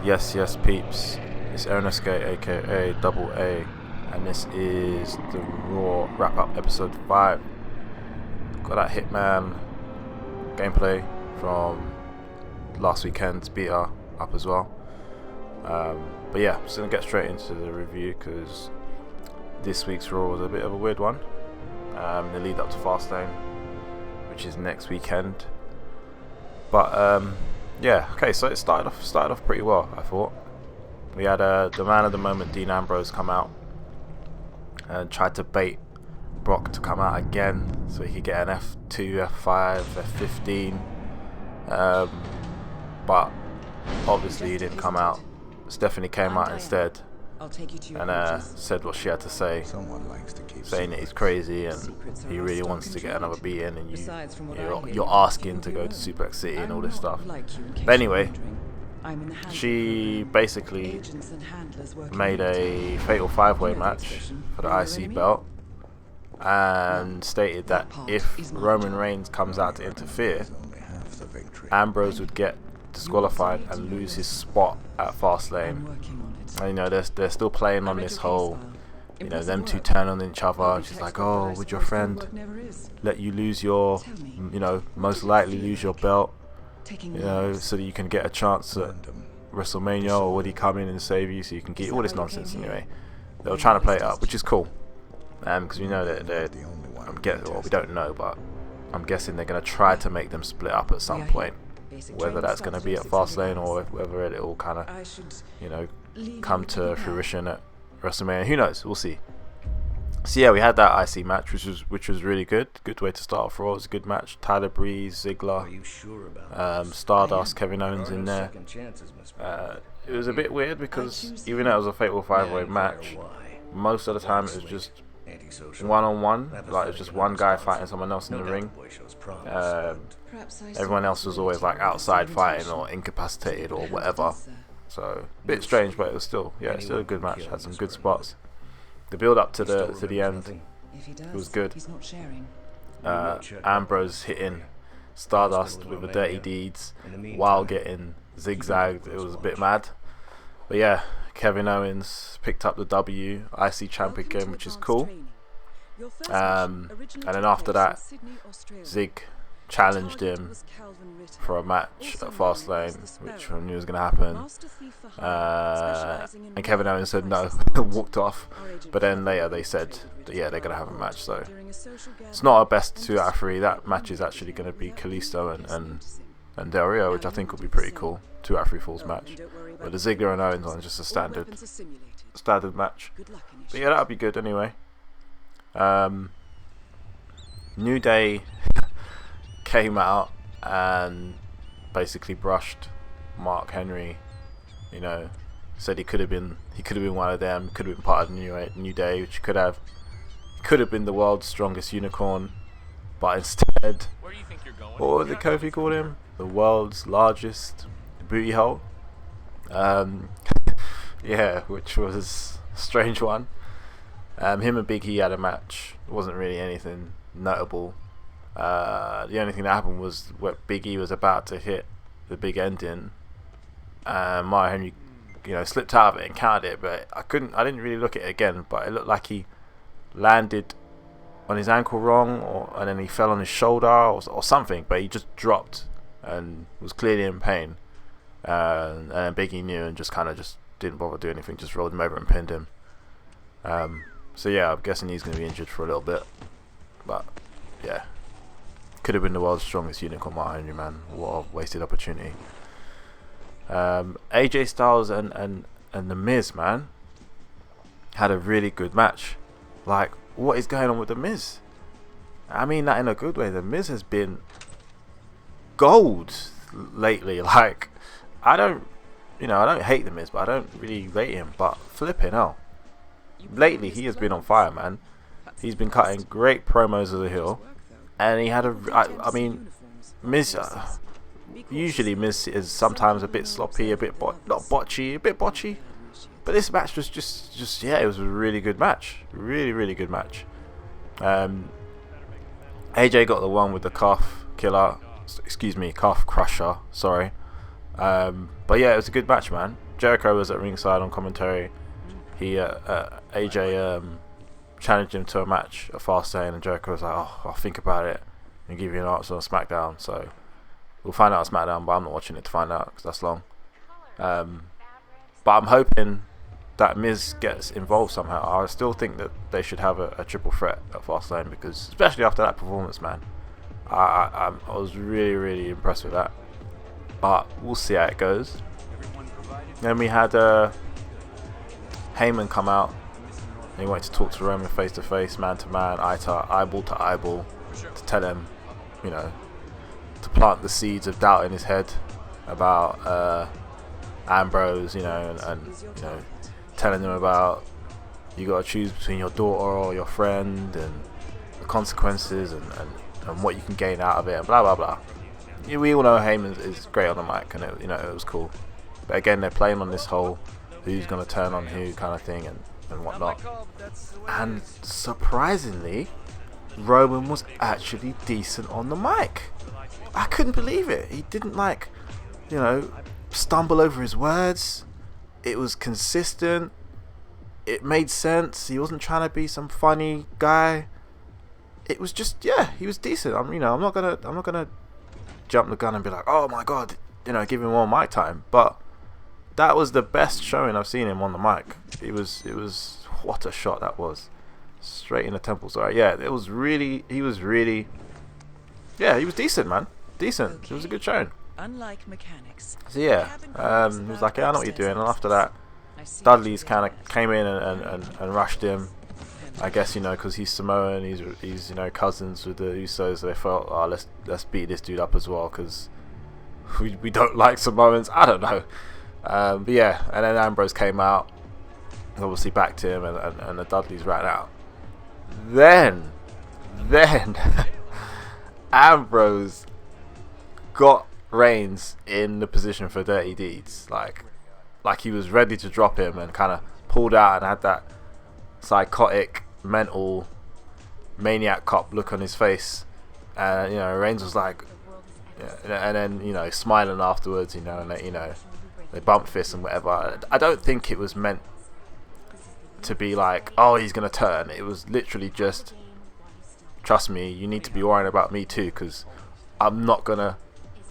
Yes, peeps. It's Ernest aka Double A, and this is the Raw wrap up episode 5. Got that Hitman gameplay from last weekend's beta up as well. But yeah, I'm just gonna get straight into the review because this week's Raw was a bit of a weird one. The lead up to Fastlane, which is next weekend. But yeah, okay, so it started off pretty well, I thought. We had the man of the moment, Dean Ambrose, come out and tried to bait Brock to come out again so he could get an F2, F5, F15. But obviously he didn't come out. Stephanie came out instead and said what she had to say, saying that he's crazy and he really wants to get another beat in, and you're asking to go to Suplex City and all this stuff. But anyway, she basically made a fatal 5-way match for the IC belt and stated that if Roman Reigns comes out to interfere, Ambrose would get disqualified and lose his spot at Fastlane. And, you know, they're still playing on this whole, you know, them two turn on each other, and she's like, oh, would your friend let you lose your, you know, most likely lose your belt, you know, so that you can get a chance at WrestleMania, or would he come in and save you so you can get all this nonsense? Anyway, they were trying to play it up, which is cool, because we know that we don't know, but I'm guessing they're going to try to make them split up at some point, whether that's going to be at Fastlane or whether it will kind of, you know, come to fruition at WrestleMania. Who knows? We'll see. So yeah, we had that IC match, which was really good. Good way to start off Raw. It was a good match. Tyler Breeze, Ziggler, Stardust, Kevin Owens in there. It was a bit weird because even though it was a fatal 5-way match, most of the time it was just one-on-one. Like, it was just one guy fighting someone else in the ring. Everyone else was always like outside fighting or incapacitated or whatever. So a bit strange, but it was still a good match. Had some good spots. The build up to the end, it was good. Ambrose hitting Stardust with the dirty deeds while getting zigzagged. It was a bit mad. But yeah, Kevin Owens picked up the W, IC champ again, which is cool. And then after that, Zig challenged him for a match at Fastlane, which I knew was going to happen. And Kevin Owens said no, walked off. But then later they said that, yeah, they're going to have a match. So it's not a best 2 out of 3. That match is actually going to be Kalisto and Del Rio, which I think will be pretty cool. 2 out of 3 falls match. But the Ziggler and Owens one is just a standard match. But yeah, that'll be good anyway. New Day came out and basically brushed Mark Henry. You know, said he could have been one of them, could have been part of the New Day, which could have been the world's strongest unicorn, but instead, what did Kofi call him? The world's largest booty hole. Yeah, which was a strange one. Him and Big E had a match. It wasn't really anything notable. The only thing that happened was where Big E was about to hit the big ending, and Mark Henry, you know, slipped out of it and counted it, but I didn't really look at it again, but it looked like he landed on his ankle wrong, and then he fell on his shoulder or something, but he just dropped and was clearly in pain, and then Big E knew and just didn't bother doing anything, just rolled him over and pinned him. So yeah, I'm guessing he's going to be injured for a little bit, but yeah, could have been the world's strongest unicorn, Mark Henry, man. What a wasted opportunity. AJ Styles and The Miz, man, had a really good match. Like, what is going on with The Miz? I mean that in a good way. The Miz has been gold lately. Like, I don't hate The Miz, but I don't really rate him. But flipping hell, lately he has been on fire, man. He's been cutting great promos as a heel, and he had I mean, Miz. Usually Miz is sometimes a bit sloppy, a bit botchy. But this match was just yeah, it was a really good match. Really good match. AJ got the one with the calf killer, calf crusher, sorry. But yeah, it was a good match, man. Jericho was at ringside on commentary. He AJ challenged him to a match at Fastlane, and Jericho was like, "Oh, I'll think about it and give you an answer on SmackDown." So we'll find out on SmackDown, but I'm not watching it to find out because that's long. But I'm hoping that Miz gets involved somehow. I still think that they should have a triple threat at Fastlane, because especially after that performance, man, I was really impressed with that. But we'll see how it goes. Then we had Heyman come out. He wanted to talk to Roman face to face, man to man, eyeball to eyeball, to tell him, you know, to plant the seeds of doubt in his head about Ambrose, you know, and you know, telling him about you got to choose between your daughter or your friend, and the consequences, and what you can gain out of it, and blah blah blah. We all know Heyman is great on the mic, and it was cool. But again, they're playing on this whole who's gonna turn on who kind of thing and whatnot. And surprisingly, Roman was actually decent on the mic. I couldn't believe it. He didn't stumble over his words. It was consistent. It made sense. He wasn't trying to be some funny guy. It was just, he was decent. I'm not gonna jump the gun and be like, oh my god, give him more mic time. But that was the best showing I've seen him on the mic. It was what a shot that was, straight in the temple. Sorry, he was decent, man. Decent. It was a good showing. Unlike mechanics. So he was like, I know what you're doing. And after that, Dudley's kind of came in and rushed him. I guess because he's Samoan, he's cousins with the Usos, so they felt, let's beat this dude up as well, because we don't like Samoans. I don't know. But yeah, and then Ambrose came out, obviously backed him, and the Dudleys ran out. Then Ambrose got Reigns in the position for dirty deeds, like he was ready to drop him, and kind of pulled out and had that psychotic, mental, maniac cop look on his face, and Reigns was like, and then smiling afterwards, and they bump fists and whatever. I don't think it was meant to be like, oh, he's gonna turn. It was literally just, trust me, you need to be worrying about me too, because I'm not gonna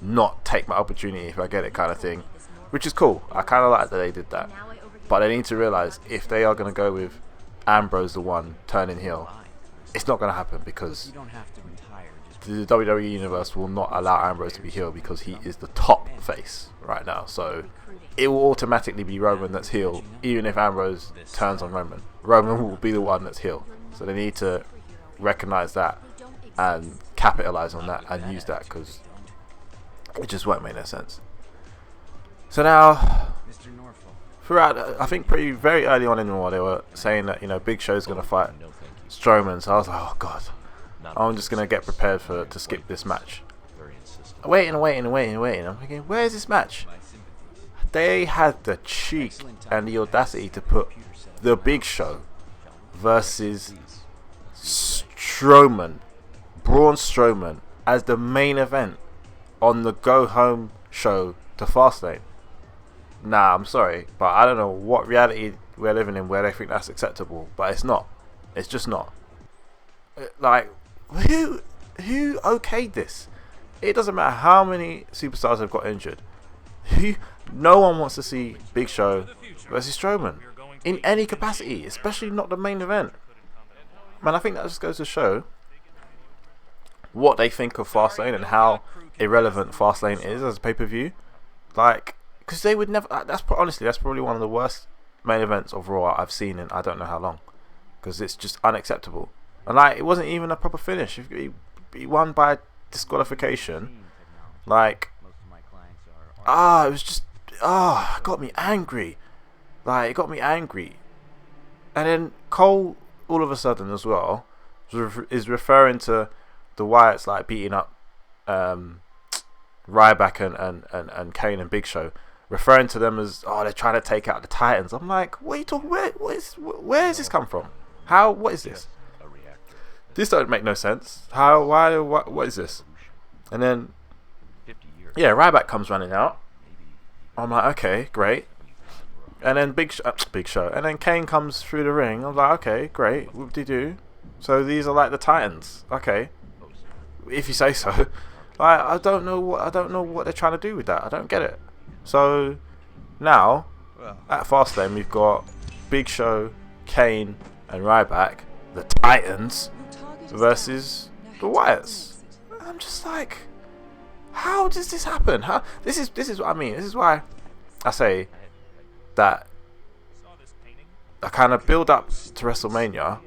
not take my opportunity if I get it, kind of thing, which is cool. I kind of like that they did that, but they need to realize if they are gonna go with Ambrose the one turning heel, it's not gonna happen, because the WWE universe will not allow Ambrose to be heel, because he is the top face right now. So it will automatically be Roman that's heel, even if Ambrose turns on Roman. Roman will be the one that's heel. So they need to recognize that and capitalize on that and use that, because it just won't make no sense. So now, throughout, I think very early on in the war, they were saying that Big Show's gonna fight Strowman. So I was like, oh god, I'm just gonna get prepared to skip this match. Waiting. I'm thinking, where's this match? They had the cheek and the audacity to put the Big Show versus Braun Strowman, as the main event on the go home show to Fastlane. Nah, I'm sorry, but I don't know what reality we're living in where they think that's acceptable, but it's not. It's just not. Like, who okayed this? It doesn't matter how many superstars have got injured. No one wants to see Big Show versus Strowman in any capacity, especially not the main event. Man, I think that just goes to show what they think of Fastlane and how irrelevant Fastlane is as a pay-per-view. Like, because they would never. Honestly, that's probably one of the worst main events of Raw I've seen in I don't know how long, because it's just unacceptable. And like, it wasn't even a proper finish. He won by disqualification. Like, it was just, it got me angry. Like, it got me angry. And then Cole, all of a sudden as well, is referring to the Wyatts like beating up Ryback and Kane and Big Show, referring to them as, they're trying to take out the Titans. I'm like, what are you talking? Where has this come from? What is this? This don't make no sense. What is this? And then, Ryback comes running out. I'm like, okay, great. And then Big Show, and then Kane comes through the ring. I'm like, okay, great, whoop-de-doo. So these are like the Titans, okay, if you say so. I don't know what they're trying to do with that. I don't get it. So now at Fastlane we've got Big Show, Kane, and Ryback, the Titans, versus the Wyatts. I'm just like, how does this happen? How this is what I mean. This is why I say that I kind of build up to WrestleMania,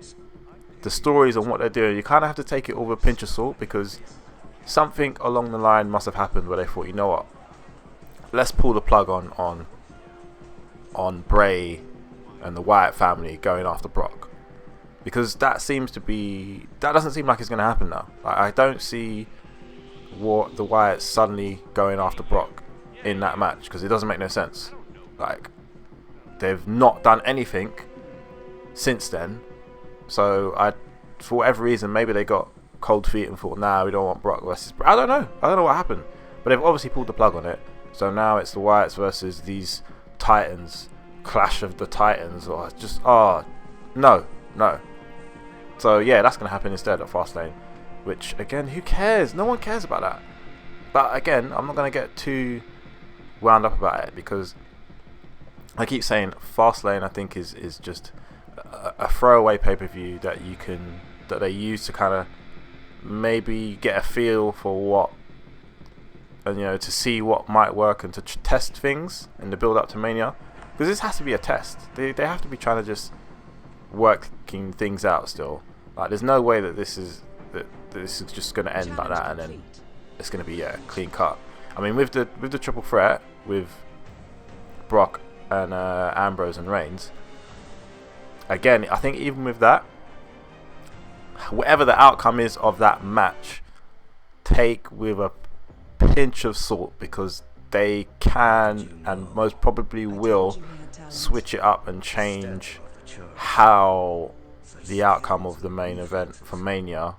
the stories and what they're doing, you kind of have to take it with a pinch of salt, because something along the line must have happened where they thought, you know what, let's pull the plug on Bray and the Wyatt family going after Brock, because that doesn't seem like it's going to happen now. Like, I don't see what the Wyatts suddenly going after Brock in that match, because it doesn't make no sense. Like, they've not done anything since then. So for whatever reason, maybe they got cold feet and thought, nah, we don't want Brock versus Brock. I don't know what happened, but they've obviously pulled the plug on it. So now it's the Wyatts versus these Titans, clash of the Titans, or just no. So yeah, that's gonna happen instead at Fastlane, which again, who cares? No one cares about that. But again, I'm not gonna get too wound up about it, because I keep saying Fastlane, I think is just a throwaway pay-per-view that they use to kind of maybe get a feel for what, and to see what might work, and to test things in the build up to Mania, because this has to be a test. They have to be trying to just working things out still. Like, there's no way that this is just going to end like that and then it's going to be clean cut. I mean, with the triple threat with Brock and Ambrose and Reigns, again, I think even with that, whatever the outcome is of that match, take with a pinch of salt, because they can and most probably will switch it up and change how the outcome of the main event for Mania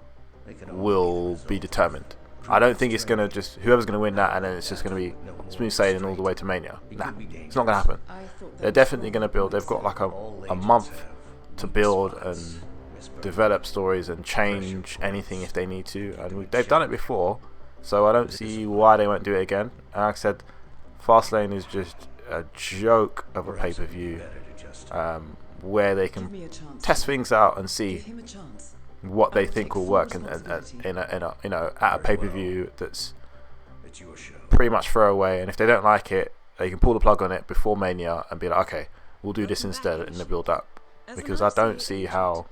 will be determined. I don't think it's going to just, whoever's going to win that and then it's just going to be smooth sailing all the way to Mania. Nah, it's not going to happen. They're definitely going to build. They've got like a month to build and develop stories and change anything if they need to, and they've done it before, so I don't see why they won't do it again. And like I said, Fastlane is just a joke of a pay-per-view, where they can test things out and see what they think will work in at a pay-per-view that's pretty much throwaway. And if they don't like it, they can pull the plug on it before Mania and be like, okay, we'll do this instead in the build-up, because I don't see how.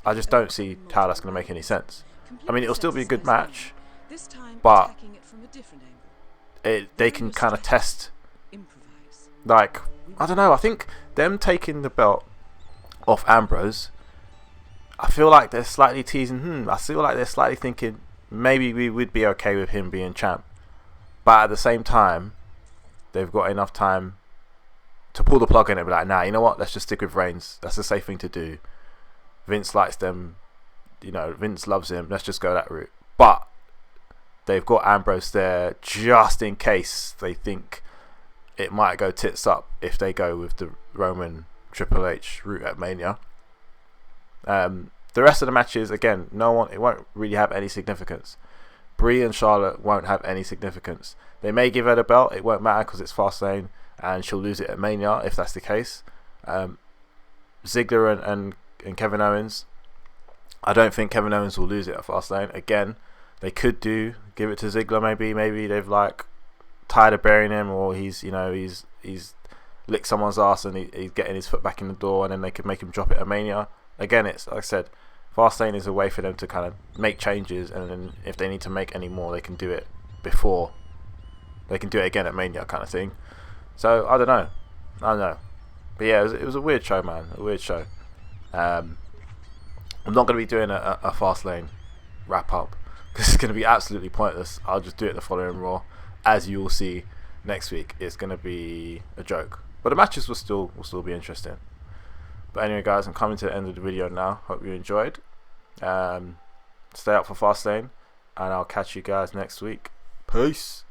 I just don't see how that's going to make any sense. I mean, it'll still be a good match, but they can kind of test. Like, I don't know. I think them taking the belt off Ambrose, I feel like they're slightly teasing. I feel like they're slightly thinking maybe we would be okay with him being champ, but at the same time, they've got enough time to pull the plug on it and be like, nah, you know what? Let's just stick with Reigns. That's the safe thing to do. Vince likes them. Vince loves him. Let's just go that route. But they've got Ambrose there just in case they think it might go tits up if they go with the Roman Triple H route at Mania. The rest of the matches, again, it won't really have any significance. Brie and Charlotte won't have any significance. They may give her the belt. It won't matter because it's Fastlane, and she'll lose it at Mania if that's the case. Ziggler and Kevin Owens, I don't think Kevin Owens will lose it at Fastlane. Again, they could give it to Ziggler. Maybe they've like tired of burying him, or he's licked someone's ass and he's getting his foot back in the door, and then they could make him drop it at Mania. Again, it's like I said, Fastlane is a way for them to kind of make changes, and then if they need to make any more, they can do it before. They can do it again at Mania, kind of thing. So I don't know. But yeah, it was a weird show, man. A weird show. I'm not going to be doing a Fastlane wrap up because it's going to be absolutely pointless. I'll just do it the following Raw, as you will see next week. It's going to be a joke, but the matches will still be interesting. But anyway, guys, I'm coming to the end of the video now. Hope you enjoyed. Stay up for Fastlane, and I'll catch you guys next week. Peace.